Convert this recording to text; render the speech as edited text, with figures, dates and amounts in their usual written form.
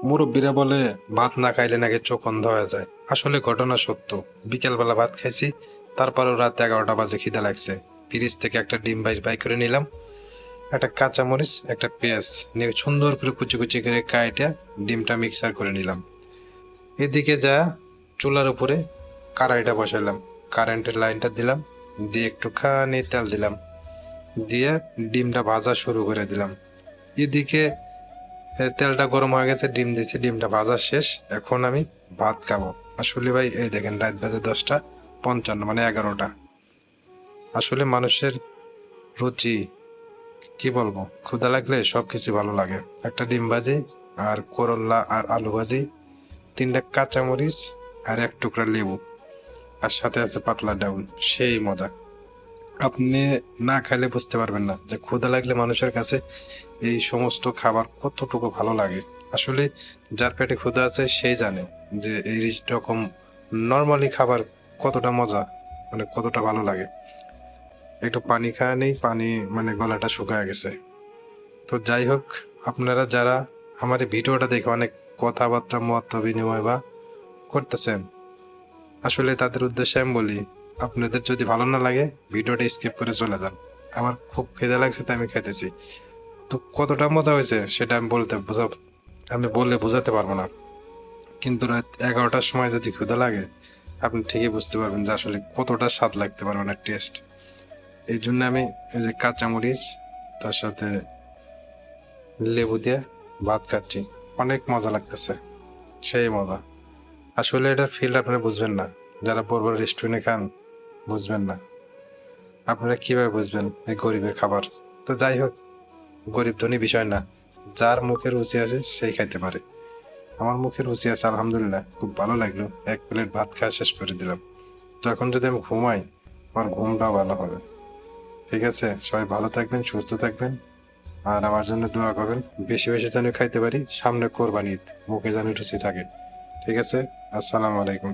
মুরব্বীরা বলে ভাত না খাইলে নাকি চোখ অন্ধ হয়ে যায়। আসলে ঘটনা সত্য। বিকেলবেলা ভাত খাইছি, তারপরও রাত 11টা বাজে খিদা লাগছে। ফ্রিজ থেকে একটা ডিম বাই করে নিলাম, একটা কাঁচামরিচ, একটা পেঁয়াজ নিয়ে সুন্দর করে কুচি কুচি করে কাইটা ডিমটা মিক্সার করে নিলাম। এদিকে যা চুলার উপরে কড়াইটা বসালাম, কারেন্টের লাইনটা দিলাম, দিয়ে একটুখানি তেল দিলাম, দিয়ে ডিমটা ভাজা শুরু করে দিলাম। এদিকে তেলটা গরম হয়ে গেছে, ডিম দিচ্ছি, ডিমটা ভাজা শেষ। এখন আমি ভাত খাবো। আসলে ভাই এই দেখেন রাত বাজে 10টা 55, মানে 11টা। আসলে মানুষের রুচি কি বলবো, ক্ষুধা লাগলে সবকিছু ভালো লাগে। একটা ডিম ভাজি আর করল্লা আর আলু ভাজি, 3টা কাঁচামরিচ আর 1 টুকরা লেবু, আর সাথে আছে পাতলা ডাউল, সেই মজা। আপনি না খাইলে বুঝতে পারবেন না যে ক্ষুধা লাগলে মানুষের কাছে এই সমস্ত খাবার কতটুকু ভালো লাগে। আসলে যার পেটে ক্ষুধা আছে সেই জানে যে এই রকম নর্মালি খাবার কতটা মজা, মানে কতটা ভালো লাগে। একটু পানি খাওয়া নেই, পানি মানে গলাটা শুকায় গেছে। তো যাই হোক, আপনারা যারা আমার এই ভিডিওটা দেখে অনেক কথাবার্তা মত বিনিময় বা করতেছেন, আসলে তাদের উদ্দেশ্যে আমি বলি, আপনাদের যদি ভালো না লাগে ভিডিওটা স্কিপ করে চলে যান। আমার খুব খিদে লাগছে তাই আমি খাইতেছি। তো কতটা মজা হয়েছে সেটা আমি বললে বোঝাতে পারবো না। কিন্তু রাত 11টার সময় যদি ক্ষুধা লাগে, আপনি ঠিকই বুঝতে পারবেন যে আসলে কতটা স্বাদ লাগতে পারে, অনেক টেস্ট। এই জন্য আমি এই যে কাঁচামরিচ, তার সাথে লেবু দিয়ে ভাত খাচ্ছি, অনেক মজা লাগতেছে, সেই মজা। আসলে এটার ফিল আপনারা বুঝবেন না, যারা বড় বড় রেস্টুরেন্টে খান বুঝবেন না। আপনারা কিভাবে বুঝবেন এই গরিবের খাবার? তো যাই হোক, গরিব ধনী বিষয় না, যার মুখে রুচি আছে সেই খাইতে পারে। আমার মুখে রুচি আছে আলহামদুলিল্লাহ, খুব ভালো লাগলো। 1 প্লেট ভাত খাওয়া শেষ করে দিলাম। তো এখন যদি আমি ঘুমাই, আমার ঘুমটাও ভালো হবে। ঠিক আছে, সবাই ভালো থাকবেন, সুস্থ থাকবেন, আর আমার জন্য দোয়া করবেন। বেশি বেশি যেন খাইতে পারি, সামনে কোরবানি ঈদ, মুখে যেন রুচি থাকে। ঠিক আছে, আসসালামু আলাইকুম।